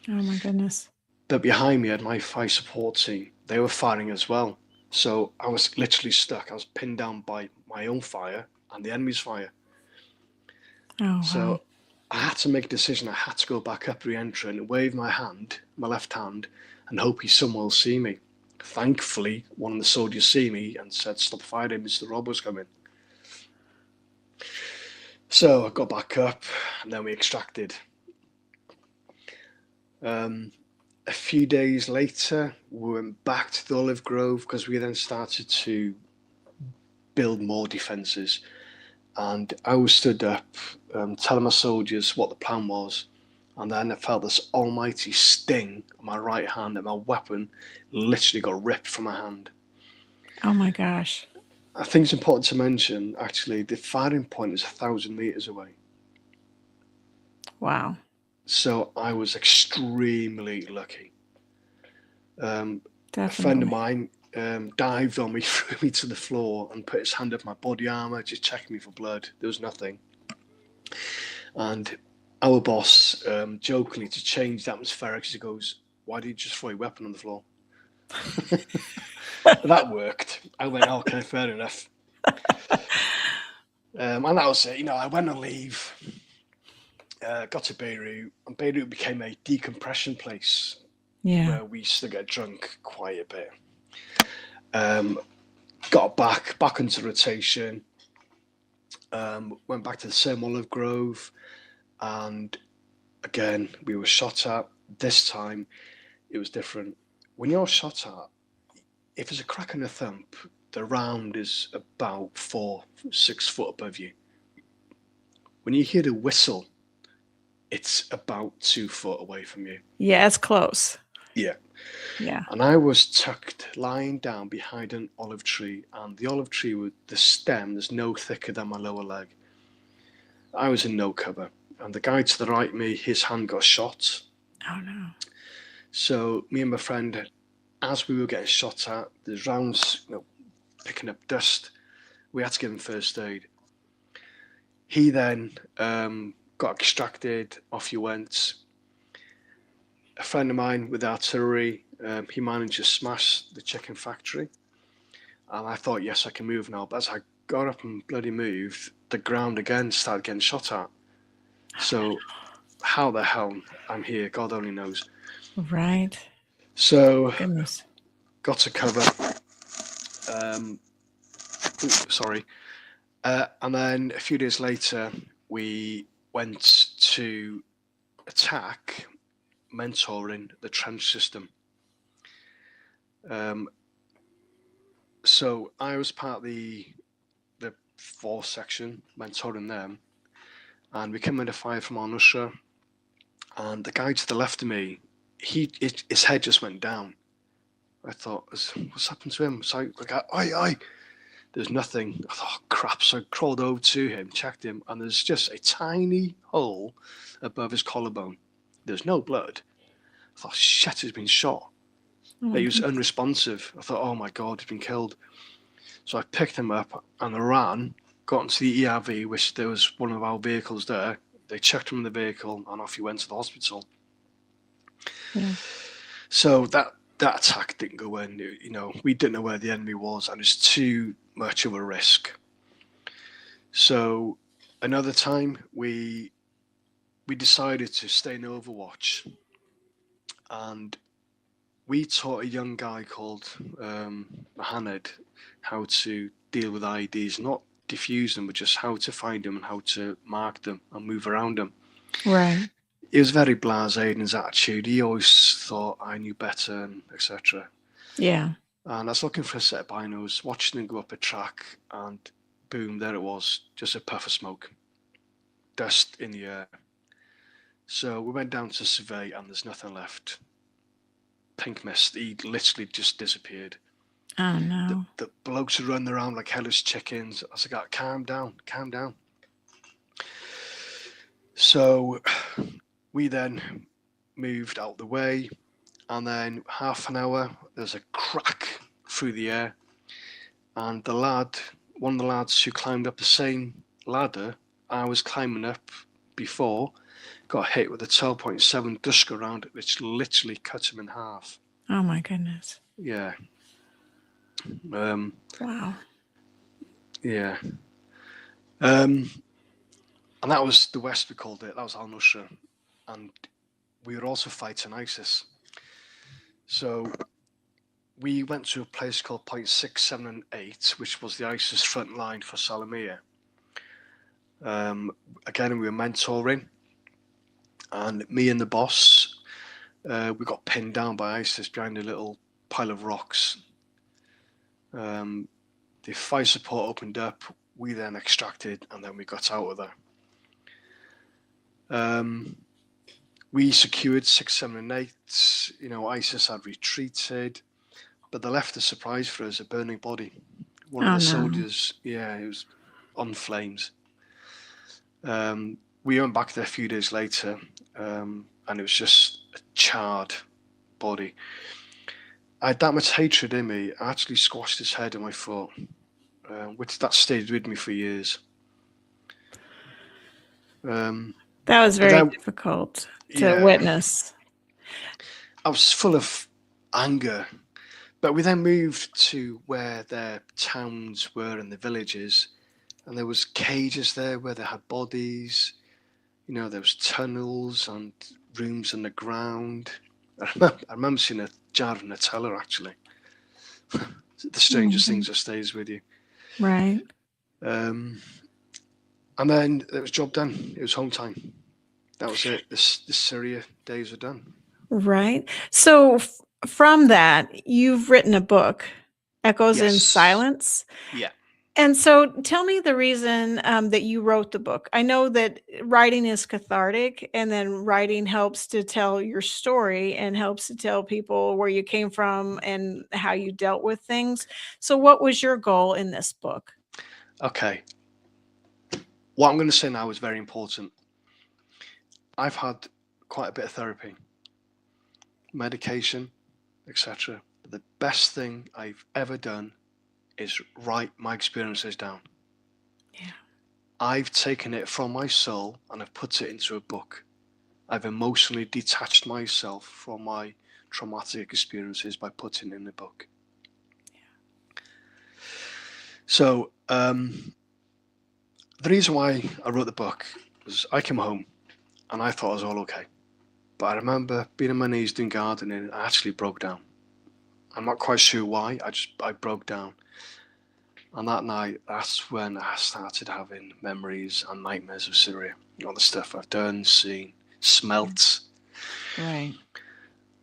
Oh my goodness. But behind me, I had my fire support team. They were firing as well. So I was literally stuck. I was pinned down by my own fire and the enemy's fire. Oh, So wow. I had to make a decision. I had to go back up re-entry and wave my hand, my left hand, and hope someone will see me. Thankfully, one of the soldiers see me and said, "Stop firing, Mr. Robert's coming." So I got back up, and then we extracted. A few days later, we went back to the olive grove because we then started to build more defences. And I was stood up, telling my soldiers what the plan was. And then I felt this almighty sting on my right hand, and my weapon literally got ripped from my hand. Oh my gosh. I think it's important to mention, actually, the firing point is 1,000 metres away. Wow. So I was extremely lucky. A Definitely. friend of mine dived on me, threw me to the floor, and put his hand up my body armour, just checking me for blood. There was nothing. And our boss, jokingly, to change the atmospherics, he goes, "Why did you just throw your weapon on the floor?" That worked. I went, "Okay, fair enough." And that was it. I went on leave, got to Beirut, and Beirut became a decompression place where we used to get drunk quite a bit. Got back into rotation, went back to the same olive grove, and again we were shot at. This time it was different. When you're shot at, if there's a crack in the thump, the round is about 4-6 foot above you. When you hear the whistle, it's about 2 foot away from you. Yeah, it's close. Yeah. Yeah. And I was tucked, lying down behind an olive tree, and the olive tree with the stem is no thicker than my lower leg. I was in no cover, and the guy to the right of me, his hand got shot. Oh no. So me and my friend, as we were getting shot at, there's rounds, picking up dust. We had to give him first aid. He then got extracted. Off he went. A friend of mine with artillery, he managed to smash the chicken factory. And I thought, yes, I can move now. But as I got up and bloody moved, the ground again started getting shot at. So how the hell I'm here, God only knows. Right. So Goodness. got to cover. And then a few days later, we went to attack, mentoring the trench system. So I was part of the fourth section, mentoring them, and we came under fire from Anusha, and the guy to the left of me, his head just went down. I thought, what's happened to him? So I go, oi. There's nothing. I thought, oh, crap. So I crawled over to him, checked him, and there's just a tiny hole above his collarbone. There's no blood. I thought, shit, he's been shot. But he was unresponsive. I thought, oh my God, he's been killed. So I picked him up and I ran, got into the ERV, which there was one of our vehicles there. They checked him in the vehicle, and off he went to the hospital. Yeah. So that attack didn't go in. We didn't know where the enemy was, and it was too much of a risk. So another time we decided to stay in Overwatch, and we taught a young guy called Mohammed how to deal with IEDs, not diffuse them, but just how to find them and how to mark them and move around them. Right. He was very blasé in his attitude. He always thought I knew better, and etc. Yeah. And I was looking for a set of binos, watching them go up a track, and boom, there it was, just a puff of smoke, dust in the air. So we went down to survey, and there's nothing left. Pink mist. He literally just disappeared. Oh no. The blokes are running around like hellish chickens. I was like, calm down, calm down. So we then moved out the way, and then half an hour, there's a crack through the air, and one of the lads who climbed up the same ladder I was climbing up before, got hit with a 12.7 Dusker round, which literally cut him in half. Oh my goodness. Yeah. Wow. Yeah. And that was the West, we called it. That was al-Nusra. And we were also fighting ISIS. So we went to a place called Point 6, 7, and 8, which was the ISIS front line for Salamiyah. Again, we were mentoring. And me and the boss, we got pinned down by ISIS behind a little pile of rocks. The fire support opened up. We then extracted, and then we got out of there. We secured 6, 7, and 8. ISIS had retreated, but they left a surprise for us, a burning body. One of the soldiers, it was on flames. We went back there a few days later, and it was just a charred body. I had that much hatred in me. I actually squashed his head in my foot, which that stayed with me for years. That was very difficult to witness. I was full of anger, but we then moved to where their towns were and the villages, and there was cages there where they had bodies. There was tunnels and rooms underground. I remember seeing a jar of Nutella, actually. The strangest things that stays with you. Right. And then it was job done. It was home time. That was it. The Syria days are done. Right. So from that, you've written a book, Echoes in Silence. Yeah. And so tell me the reason that you wrote the book. I know that writing is cathartic, and then writing helps to tell your story and helps to tell people where you came from and how you dealt with things. So what was your goal in this book? Okay. What I'm going to say now is very important. I've had quite a bit of therapy, medication, etc. But the best thing I've ever done is write my experiences down. Yeah. I've taken it from my soul and I've put it into a book. I've emotionally detached myself from my traumatic experiences by putting it in a book. Yeah. So the reason why I wrote the book was I came home and I thought it was all okay. But I remember being on my knees doing gardening and I actually broke down. I'm not quite sure why, I broke down. And that night, that's when I started having memories and nightmares of Syria. All the stuff I've done, seen, smelt. Right.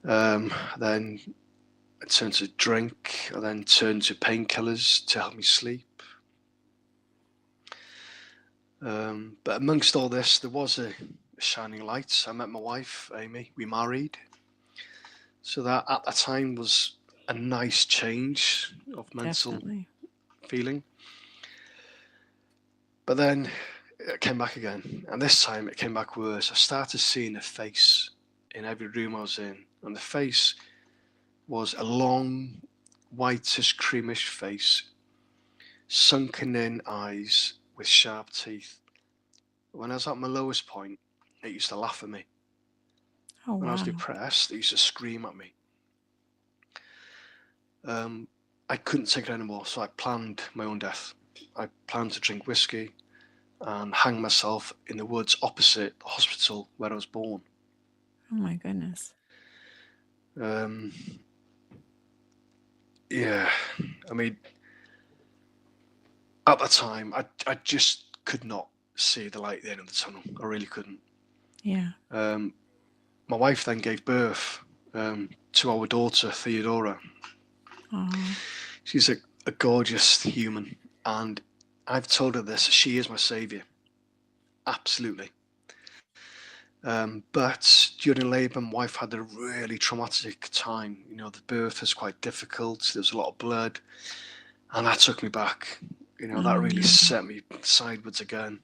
Then I turned to drink. I then turned to painkillers to help me sleep. But amongst all this, there was a shining light. I met my wife, Amy. We married. So that at that time was a nice change of mental feeling. But then it came back again, and this time it came back worse. I started seeing a face in every room I was in, and the face was a long, whitish, creamish face, sunken in eyes with sharp teeth. When I was at my lowest point, it used to laugh at me. When I was depressed, it used to scream at me. I couldn't take it anymore, so I planned my own death. I planned to drink whiskey and hang myself in the woods opposite the hospital where I was born. Oh my goodness. Yeah, I mean, at the time, I just could not see the light at the end of the tunnel. I really couldn't. Yeah. My wife then gave birth to our daughter, Theodora. Oh. She's a gorgeous human, and I've told her this. She is my savior, absolutely. But during labour, my wife had a really traumatic time. You know, the birth was quite difficult. There was a lot of blood, and that took me back. You know, that Oh, really no. set me sideways again.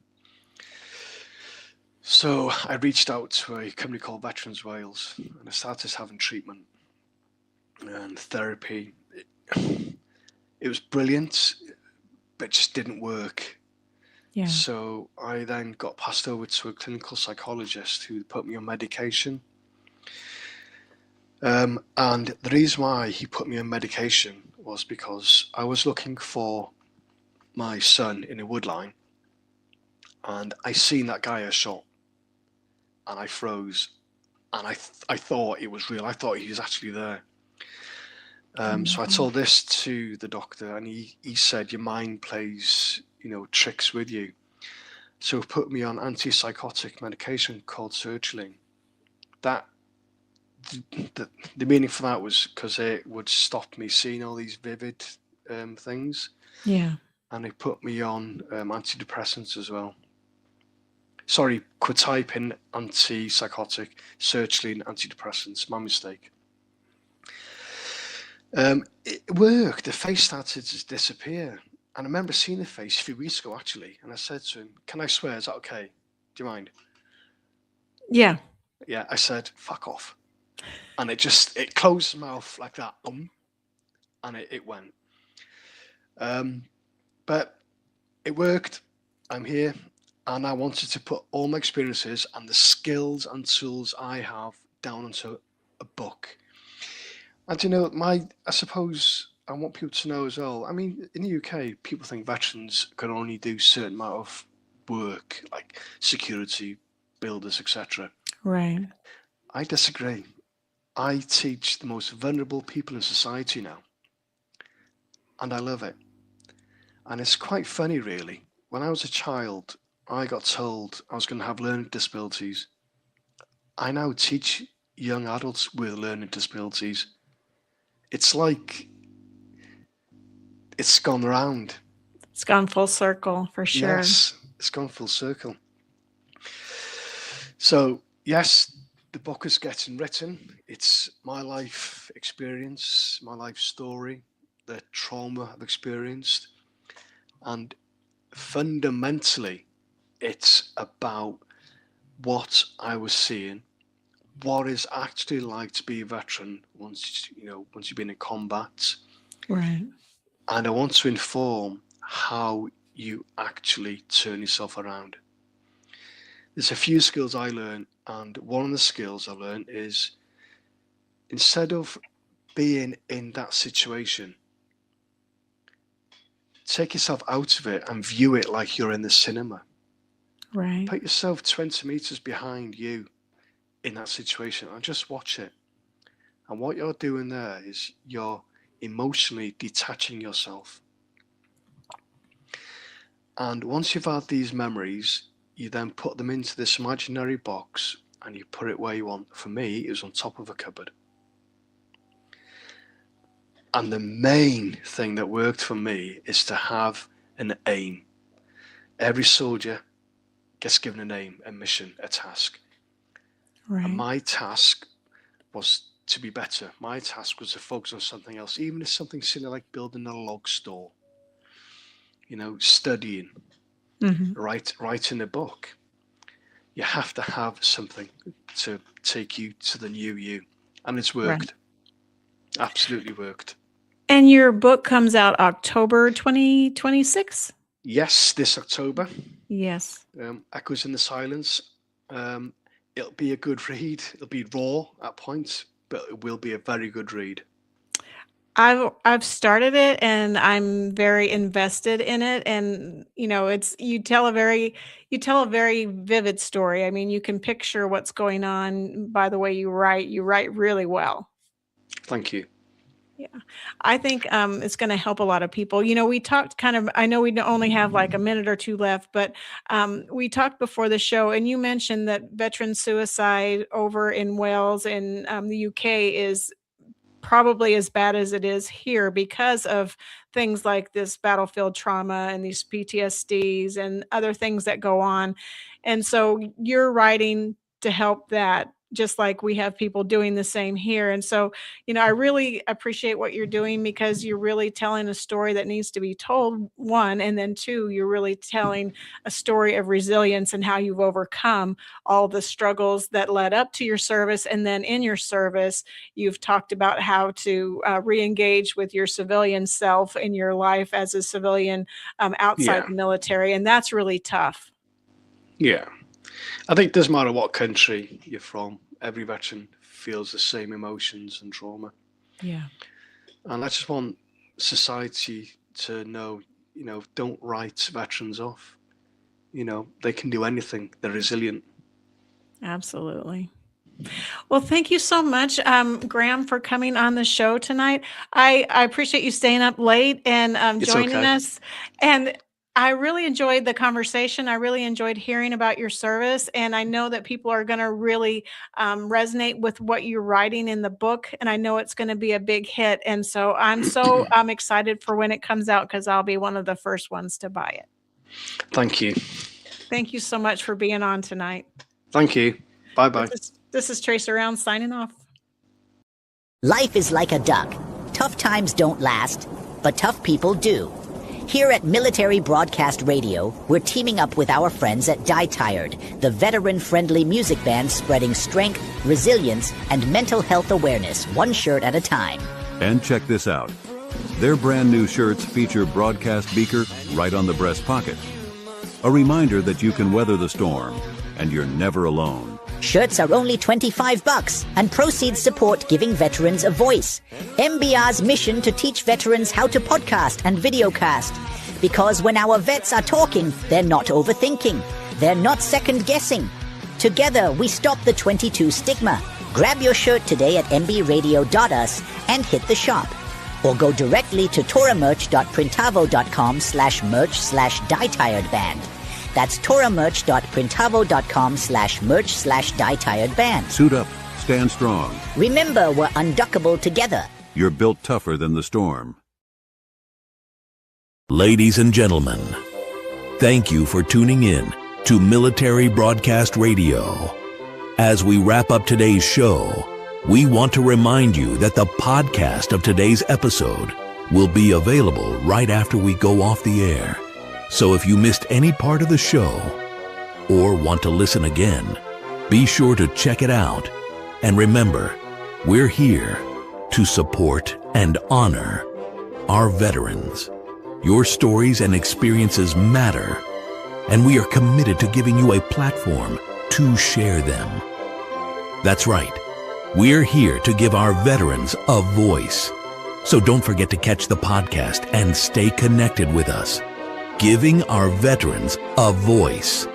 So I reached out to a company called Veterans Wales, and I started having treatment and therapy. It was brilliant, but it just didn't work. Yeah. So I then got passed over to a clinical psychologist who put me on medication. And the reason why he put me on medication was because I was looking for my son in a wood line, and I seen that guy I shot, and I froze, and I thought it was real. I thought he was actually there. So I told this to the doctor, and he said, your mind plays, you know, tricks with you. So he put me on antipsychotic medication called sertraline. That the meaning for that was because it would stop me seeing all these vivid things. Yeah. And they put me on antidepressants as well. Sorry, quit typing antipsychotic, sertraline, antidepressants. My mistake. It worked. The face started to disappear. And I remember seeing the face a few weeks ago, actually. And I said to him, can I swear? Is that okay? Do you mind? Yeah. Yeah, I said, fuck off. And it closed his mouth like that. And it went. But it worked. I'm here. And I wanted to put all my experiences and the skills and tools I have down into a book. And you know, I suppose I want people to know as well. I mean, in the UK, people think veterans can only do a certain amount of work, like security, builders, etc. Right. I disagree. I teach the most vulnerable people in society now, and I love it. And it's quite funny, really. When I was a child, I got told I was going to have learning disabilities. I now teach young adults with learning disabilities. It's like it's gone round. It's gone full circle for sure. Yes, it's gone full circle. So, yes, the book is getting written. It's my life experience, my life story, the trauma I've experienced. And fundamentally, it's about what I was seeing, what it's actually like to be a veteran once you've been in combat. Right. And I want to inform how you actually turn yourself around. There's a few skills I learned, and one of the skills I learned is instead of being in that situation, take yourself out of it and view it like you're in the cinema. Right. Put yourself 20 meters behind you in that situation and just watch it. And what you're doing there is you're emotionally detaching yourself. And once you've had these memories, you then put them into this imaginary box and you put it where you want. For me, it was on top of a cupboard. And the main thing that worked for me is to have an aim. Every soldier gets given a name, a mission, a task. Right. And my task was to be better. My task was to focus on something else, even if something silly like building a log store, studying, writing a book. You have to have something to take you to the new you. And it's worked. Right. Absolutely worked. And your book comes out October 2026? Yes, this October. Yes. Echoes in the Silence. It'll be a good read. It'll be raw at points, but it will be a very good read. I've started it and I'm very invested in it, and you tell a very vivid story. I mean, you can picture what's going on by the way you write. You write really well. Thank you. I think it's going to help a lot of people. We talked I know we only have like a minute or two left, but we talked before the show, and you mentioned that veteran suicide over in Wales and the UK is probably as bad as it is here because of things like this battlefield trauma and these PTSDs and other things that go on. And so you're writing to help that, just like we have people doing the same here. And so, I really appreciate what you're doing because you're really telling a story that needs to be told, one, and then two, you're really telling a story of resilience and how you've overcome all the struggles that led up to your service. And then in your service, you've talked about how to re-engage with your civilian self in your life as a civilian outside the military. And that's really tough. Yeah. I think it doesn't matter what country you're from, every veteran feels the same emotions and trauma. Yeah. And I just want society to know, don't write veterans off. They can do anything. They're resilient. Absolutely. Well, thank you so much, Graham, for coming on the show tonight. I appreciate you staying up late and joining us. And I really enjoyed the conversation. I really enjoyed hearing about your service. And I know that people are going to really resonate with what you're writing in the book. And I know it's going to be a big hit. And so I'm excited for when it comes out because I'll be one of the first ones to buy it. Thank you. Thank you so much for being on tonight. Thank you. Bye-bye. This is Tracer Round signing off. Life is like a duck. Tough times don't last, but tough people do. Here at Military Broadcast Radio, we're teaming up with our friends at Die Tired, the veteran-friendly music band spreading strength, resilience, and mental health awareness one shirt at a time. And check this out. Their brand new shirts feature broadcast beaker right on the breast pocket. A reminder that you can weather the storm, and you're never alone. Shirts are only $25, and proceeds support giving veterans a voice. MBR's mission to teach veterans how to podcast and videocast. Because when our vets are talking, they're not overthinking. They're not second-guessing. Together, we stop the 22 stigma. Grab your shirt today at mbradio.us and hit the shop. Or go directly to toramerch.printavo.com/merch/dietiredband. That's toramerch.printavo.com/merch/dietiredband. Suit up, stand strong. Remember, we're unduckable together. You're built tougher than the storm. Ladies and gentlemen, thank you for tuning in to Military Broadcast Radio. As we wrap up today's show, we want to remind you that the podcast of today's episode will be available right after we go off the air. So if you missed any part of the show or want to listen again, be sure to check it out. And remember, we're here to support and honor our veterans. Your stories and experiences matter, and we are committed to giving you a platform to share them. That's right. We're here to give our veterans a voice. So don't forget to catch the podcast and stay connected with us. Giving our veterans a voice.